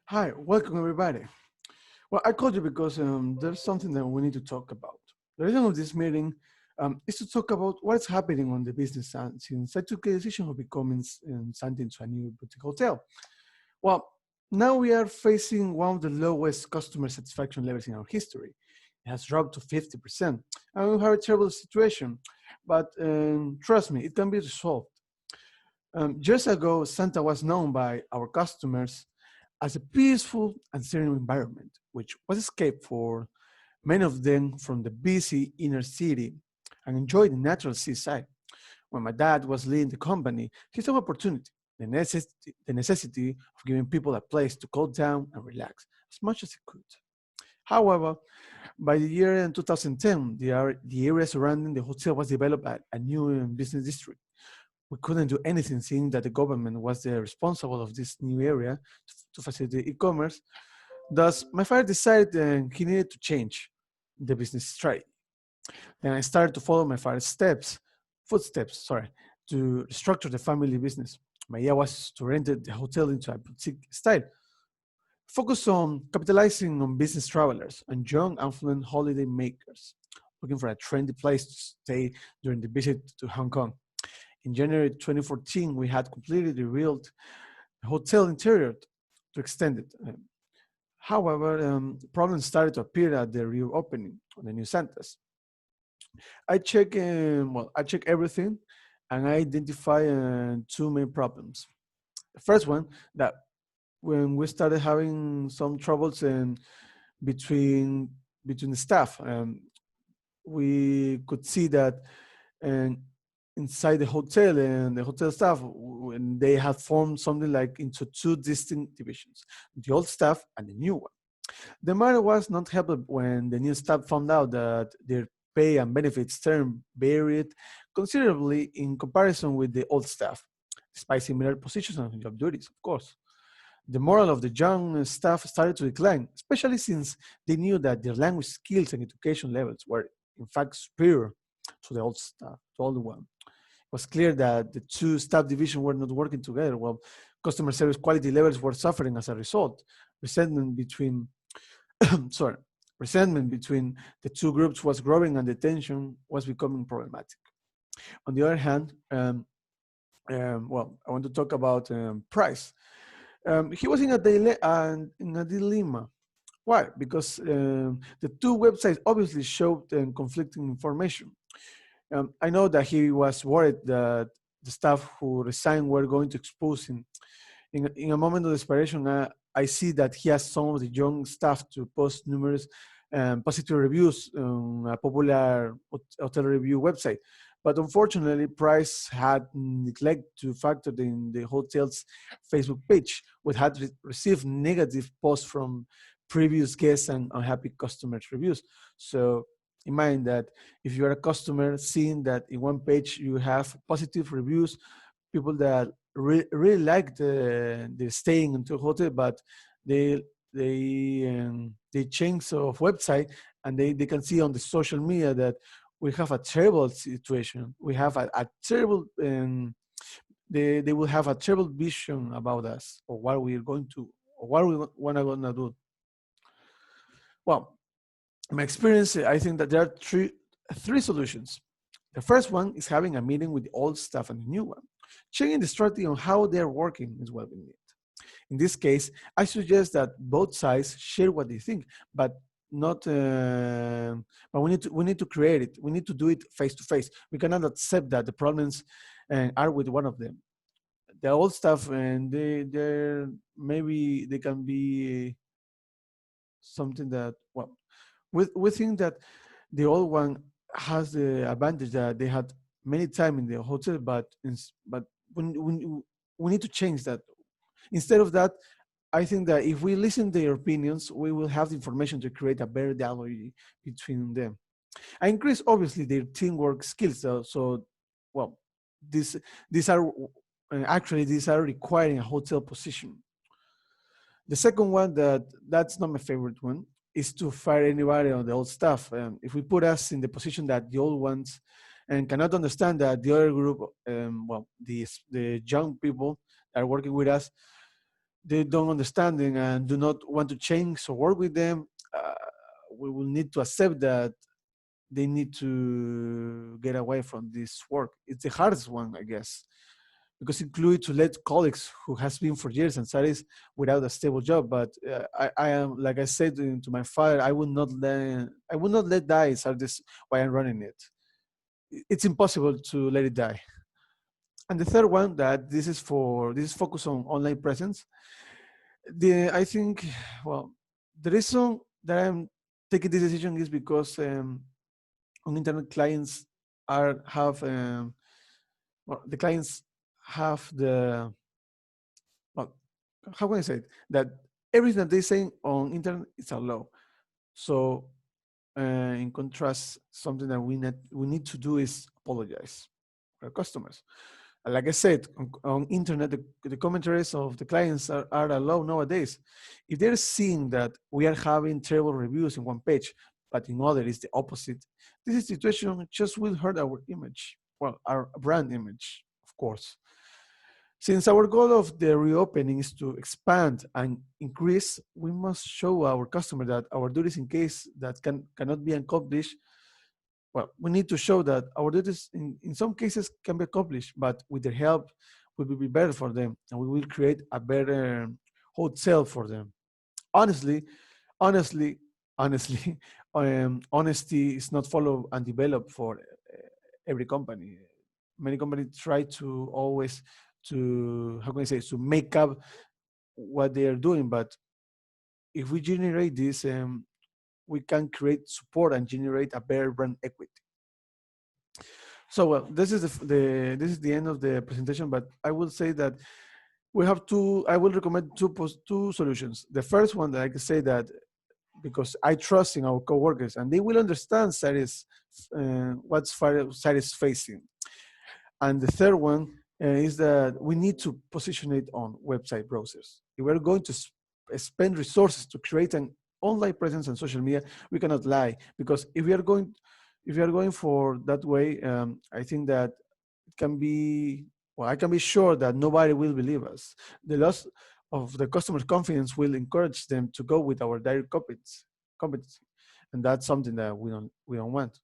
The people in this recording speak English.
Hi, welcome everybody. Well, I called you because there's something that we need to talk about. The reason of this meeting is to talk about what's happening on the business side since I took a decision of becoming something to a new boutique hotel. Well, now we are facing one of the lowest customer satisfaction levels in our history. It has dropped to 50%. And we have a terrible situation, but trust me, it can be resolved. Years ago, Santa was known by our customers as a peaceful and serene environment, which was escape for many of them from the busy inner city and enjoyed the natural seaside. When my dad was leading the company, he saw opportunity, the necessity of giving people a place to cool down and relax as much as he could. However, by the year in 2010, the area surrounding the hotel was developed as a new business district. We couldn't do anything seeing that the government was the responsible of this new area to facilitate e-commerce. Thus, my father decided he needed to change the business strategy. Then I started to follow my father's footsteps, to structure the family business. My idea was to rent the hotel into a boutique style, focus on capitalizing on business travelers and young affluent holiday makers looking for a trendy place to stay during the visit to Hong Kong. In January 2014, we had completely rebuilt the hotel interior to extend it. However, problems started to appear at the reopening of the new centers. I check everything, and I identify two main problems. The first one, that when we started having some troubles between between the staff, we could see that and inside the hotel and the hotel staff when they had formed something like into two distinct divisions, the old staff and the new one. The matter was not helped when the new staff found out that their pay and benefits term varied considerably in comparison with the old staff, despite similar positions and job duties, of course. The moral of the young staff started to decline, especially since they knew that their language skills and education levels were, in fact, superior to the old staff, to all the one. It was clear that the two staff divisions were not working together. Well, customer service quality levels were suffering as a result. Resentment between sorry, resentment between the two groups was growing and the tension was becoming problematic. On the other hand, I want to talk about price. He was in a dilemma. Why? Because the two websites obviously showed conflicting information. I know that he was worried that the staff who resigned were going to expose him. In a moment of desperation, I see that he has some of the young staff to post numerous positive reviews on a popular hotel review website. But unfortunately, Price had neglected to factor in the hotel's Facebook page, which had received negative posts from previous guests and unhappy customers' reviews. So imagine that if you're a customer, seeing that in one page you have positive reviews, people that really like the staying into a hotel, but they they change of website and they can see on the social media that we have a terrible situation. We have a terrible they will have a terrible vision about us or what we're going to or what we want to gonna do. Well, in my experience, I think that there are three solutions. The first one is having a meeting with the old staff and the new one, checking the strategy on how they're working is what we need. In this case, I suggest that both sides share what they think, but not. But we need to create it. We need to do it face to face. We cannot accept that the problems are with one of them. The old stuff, and they maybe they can be something that we think that the old one has the advantage that they had many time in the hotel, but we need to change that. Instead of that, I think that if we listen to their opinions, we will have the information to create a better dialogue between them. I increase obviously their teamwork skills. Well, these these are actually these are requiring a hotel position. The second one that's not my favorite one is to fire anybody on the old staff. If we put us in the position that the old ones and cannot understand that the other group, the young people that are working with us, they don't understanding and do not want to change or work with them, uh, we will need to accept that they need to get away from this work. It's the hardest one, I guess, because it includes to let colleagues who has been for years and studies without a stable job. But I am, like I said to my father, I would not let die. So this why I'm running it. It's impossible to let it die. And the third one, that this is focused on online presence. I think, well, the reason that I'm taking this decision is because on internet clients have well, the clients have the, well, how can I say it? That everything that they say on internet is a law. So in contrast, something that we need to do is apologize to our customers. Like I said, on internet, the commentaries of the clients are allowed nowadays. If they're seeing that we are having terrible reviews in one page, but in other is the opposite, this situation just will hurt our image, well, our brand image, of course. Since our goal of the reopening is to expand and increase, we must show our customer that our duties in case that cannot be accomplished. Well, we need to show that our duties in some cases can be accomplished, but with their help, we will be better for them and we will create a better hotel for them. Honestly, honestly, honestly, honesty is not followed and developed for every company. Many companies try to always to, how can I say, to make up what they are doing, but if we generate this, we can create support and generate a better brand equity. So well, this is this is the end of the presentation, but I will say that we have two. I will recommend two solutions. The first one that I can say that because I trust in our coworkers and they will understand Saris, what Saris is facing. And the third one is that we need to position it on website browsers. If we're going to spend resources to create an online presence on social media, we cannot lie, because if we are going for that way, I think that it can be, well, I can be sure that nobody will believe us. The loss of the customer's confidence will encourage them to go with our direct competency, and that's something that we don't want.